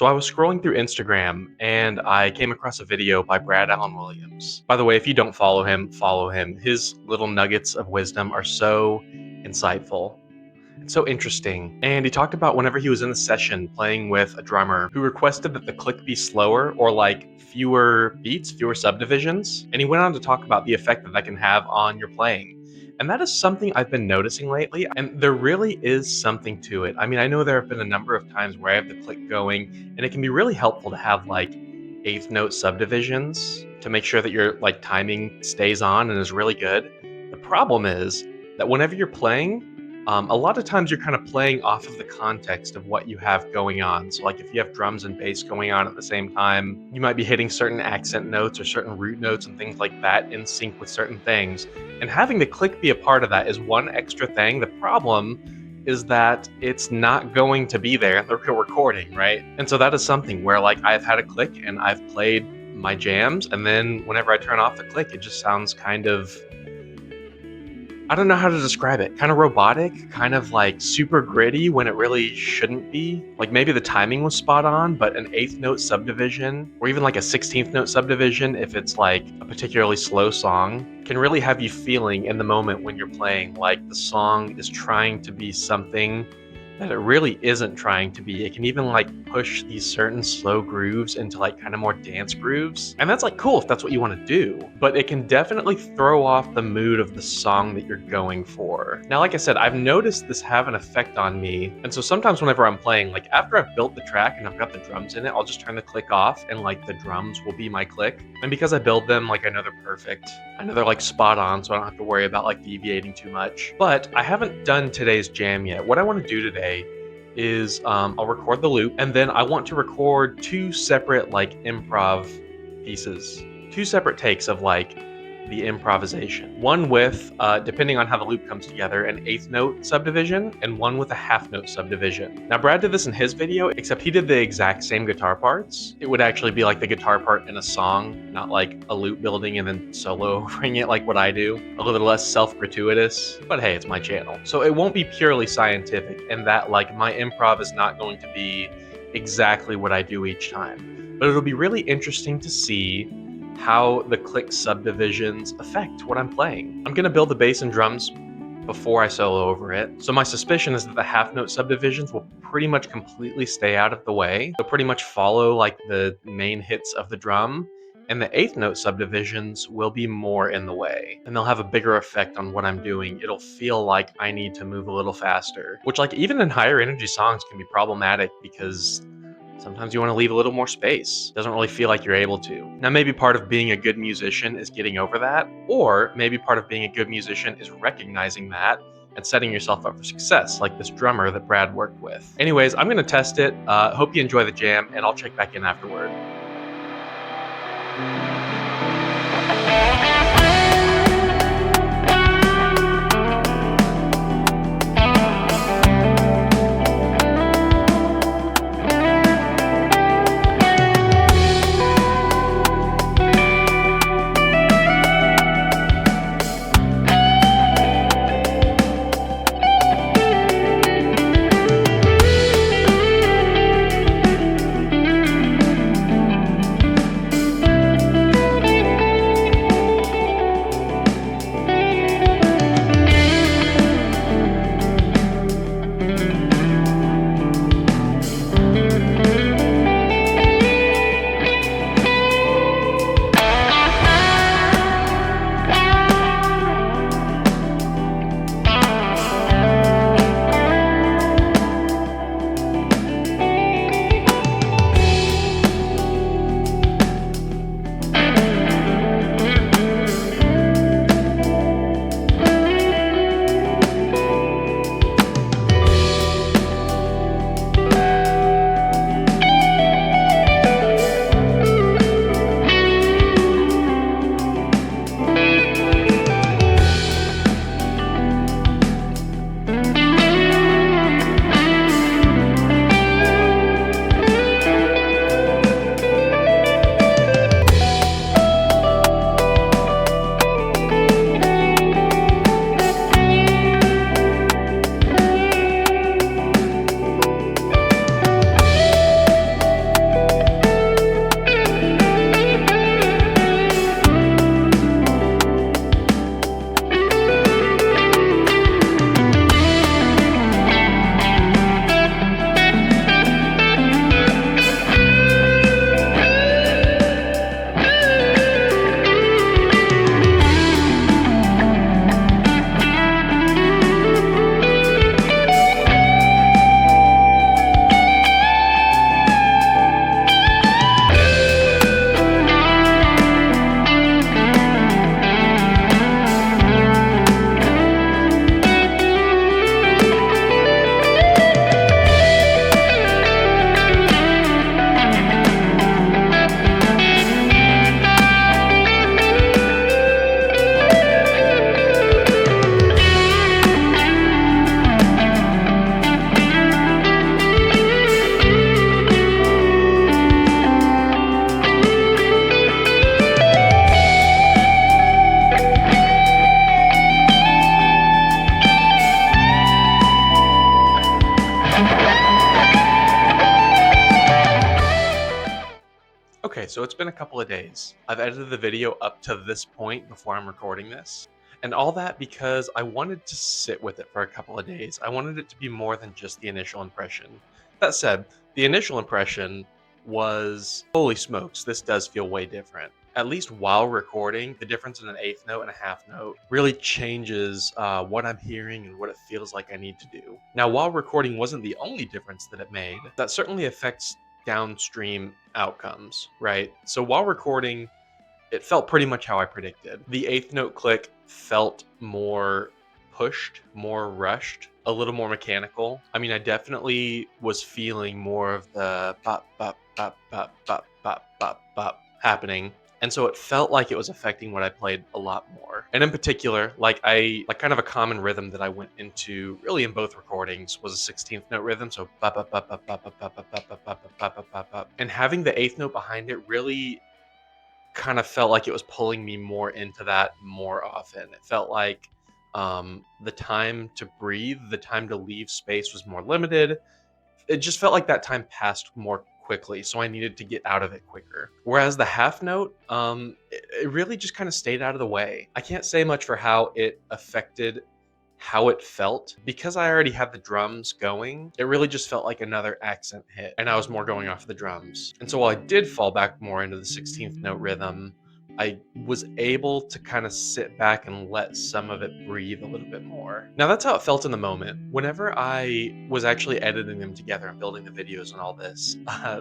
So I was scrolling through Instagram and I came across a video by Brad Allen Williams. By the way, if you don't follow him, follow him. His little nuggets of wisdom are so insightful. It's so interesting. And he talked about whenever he was in a session playing with a drummer who requested that the click be slower or like fewer beats, fewer subdivisions. And he went on to talk about the effect that can have on your playing. And that is something I've been noticing lately, and there really is something to it. I mean, I know there have been a number of times where I have the click going, and it can be really helpful to have like eighth note subdivisions to make sure that your like timing stays on and is really good. The problem is that whenever you're playing, a lot of times you're kind of playing off of the context of what you have going on. So like if you have drums and bass going on at the same time, you might be hitting certain accent notes or certain root notes and things like that in sync with certain things. And having the click be a part of that is one extra thing. The problem is that it's not going to be there in the recording, right? And so that is something where like I've had a click and I've played my jams, and then whenever I turn off the click, it just sounds kind of, I don't know how to describe it. Kind of robotic, kind of like super gritty when it really shouldn't be. Like maybe the timing was spot on, but an eighth note subdivision or even like a 16th note subdivision, if it's like a particularly slow song, can really have you feeling in the moment when you're playing like the song is trying to be something that it really isn't trying to be. It can even like push these certain slow grooves into like kind of more dance grooves. And that's like cool if that's what you want to do, but it can definitely throw off the mood of the song that you're going for. Now, like I said, I've noticed this have an effect on me. And so sometimes whenever I'm playing, like after I've built the track and I've got the drums in it, I'll just turn the click off and like the drums will be my click. And because I build them, like I know they're perfect. I know they're like spot on, so I don't have to worry about like deviating too much. But I haven't done today's jam yet. What I want to do today is I'll record the loop, and then I want to record two separate like improv pieces, two separate takes of like the improvisation. One with, depending on how the loop comes together, an eighth note subdivision, and one with a half note subdivision. Now Brad did this in his video, except he did the exact same guitar parts. It would actually be like the guitar part in a song, not like a loop building and then solo overing it like what I do. A little less self-gratuitous, but hey, it's my channel. So it won't be purely scientific, and that like my improv is not going to be exactly what I do each time. But it'll be really interesting to see how the click subdivisions affect what I'm playing. I'm gonna build the bass and drums before I solo over it. So my suspicion is that the half note subdivisions will pretty much completely stay out of the way. They'll pretty much follow like the main hits of the drum, and the eighth note subdivisions will be more in the way, and they'll have a bigger effect on what I'm doing. It'll feel like I need to move a little faster, which like even in higher energy songs can be problematic because sometimes you want to leave a little more space. Doesn't really feel like you're able to. Now, maybe part of being a good musician is getting over that, or maybe part of being a good musician is recognizing that and setting yourself up for success, like this drummer that Brad worked with. Anyways, I'm gonna test it. Hope you enjoy the jam, and I'll check back in afterward. Okay, so it's been a couple of days. I've edited the video up to this point before I'm recording this. And all that because I wanted to sit with it for a couple of days. I wanted it to be more than just the initial impression. That said, the initial impression was, holy smokes, this does feel way different. At least while recording, the difference in an eighth note and a half note really changes what I'm hearing and what it feels like I need to do. Now, while recording wasn't the only difference that it made, that certainly affects downstream outcomes, right? So while recording, it felt pretty much how I predicted. The eighth note click felt more pushed, more rushed, a little more mechanical. I mean, I definitely was feeling more of the bop, bop, bop, bop, bop, bop, bop, bop happening. And so it felt like it was affecting what I played a lot more. And in particular, like kind of a common rhythm that I went into really in both recordings was a 16th note rhythm. So bop, bop, bop, bop, bop, bop, bop, bop, bop, bop, bop, bop, bop, bop, bop. And having the eighth note behind it really kind of felt like it was pulling me more into that more often. It felt like the time to breathe, the time to leave space was more limited. It just felt like that time passed more quickly, so I needed to get out of it quicker. Whereas the half note, it really just kind of stayed out of the way. I can't say much for how it affected how it felt. Because I already had the drums going, it really just felt like another accent hit, and I was more going off the drums. And so while I did fall back more into the 16th note rhythm, I was able to kind of sit back and let some of it breathe a little bit more. Now that's how it felt in the moment. Whenever I was actually editing them together and building the videos and all this,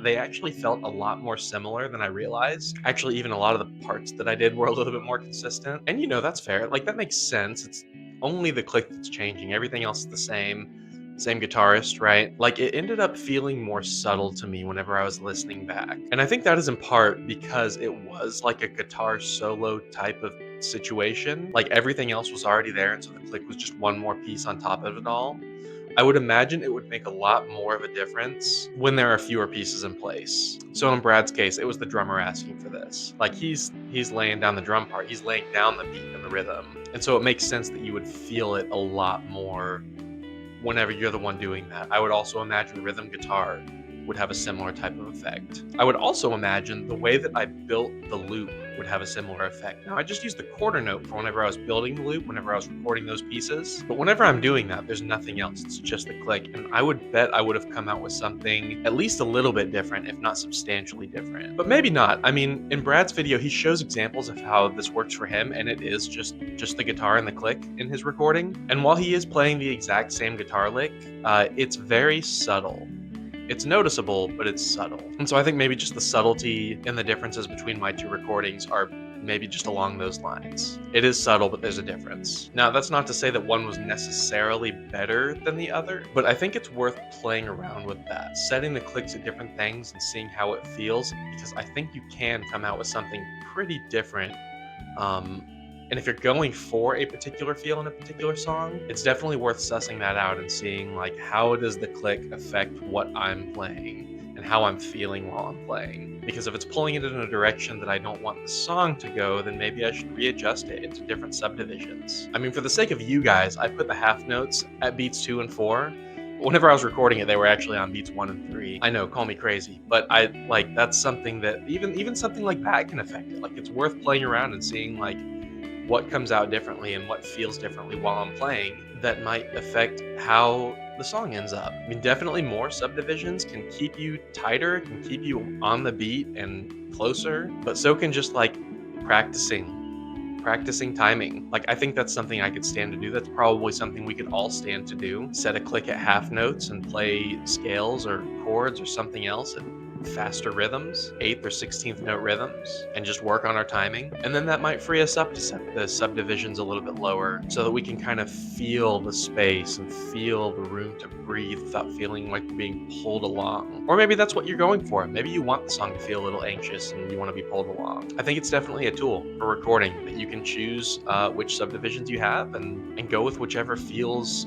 they actually felt a lot more similar than I realized. Actually, even a lot of the parts that I did were a little bit more consistent. And you know, that's fair. Like, that makes sense. It's only the click that's changing. Everything else is the same. Same guitarist, right? Like, it ended up feeling more subtle to me whenever I was listening back. And I think that is in part because it was like a guitar solo type of situation. Like, everything else was already there, and so the click was just one more piece on top of it all. I would imagine it would make a lot more of a difference when there are fewer pieces in place. So in Brad's case, it was the drummer asking for this. Like, he's laying down the drum part, he's laying down the beat and the rhythm. And so it makes sense that you would feel it a lot more whenever you're the one doing that. I would also imagine rhythm guitar would have a similar type of effect. I would also imagine the way that I built the loop would have a similar effect. Now, I just used the quarter note for whenever I was building the loop, whenever I was recording those pieces. But whenever I'm doing that, there's nothing else. It's just the click. And I would bet I would have come out with something at least a little bit different, if not substantially different. But maybe not. I mean, in Brad's video, he shows examples of how this works for him, and it is just the guitar and the click in his recording. And while he is playing the exact same guitar lick, it's very subtle. It's noticeable, but it's subtle. And so I think maybe just the subtlety and the differences between my two recordings are maybe just along those lines. It is subtle, but there's a difference. Now, that's not to say that one was necessarily better than the other, but I think it's worth playing around with that, setting the clicks at different things and seeing how it feels, because I think you can come out with something pretty different. And if you're going for a particular feel in a particular song, it's definitely worth sussing that out and seeing, like, how does the click affect what I'm playing and how I'm feeling while I'm playing. Because if it's pulling it in a direction that I don't want the song to go, then maybe I should readjust it into different subdivisions. I mean, for the sake of you guys, I put the half notes at beats 2 and 4. Whenever I was recording it, they were actually on beats 1 and 3. I know, call me crazy, but that's something that even something like that can affect it. Like, it's worth playing around and seeing, like, what comes out differently and what feels differently while I'm playing that might affect how the song ends up. I mean, definitely more subdivisions can keep you tighter, can keep you on the beat and closer, but so can just, like, practicing timing. Like, I think that's something I could stand to do. That's probably something we could all stand to do. Set a click at half notes and play scales or chords or something else at faster rhythms, 8th or 16th note rhythms, and just work on our timing. And then that might free us up to set the subdivisions a little bit lower so that we can kind of feel the space and feel the room to breathe without feeling like we're being pulled along. Or maybe that's what you're going for. Maybe you want the song to feel a little anxious and you want to be pulled along. I think it's definitely a tool for recording that you can choose which subdivisions you have and go with whichever feels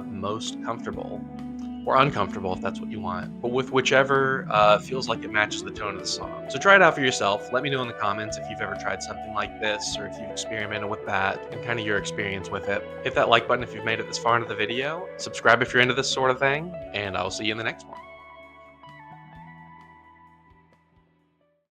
most comfortable. Or uncomfortable if that's what you want, but with whichever feels like it matches the tone of the song. So try it out for yourself. Let me know in the comments if you've ever tried something like this, or if you've experimented with that and kind of your experience with it. Hit that like button if you've made it this far into the video. Subscribe if you're into this sort of thing, and I'll see you in the next one.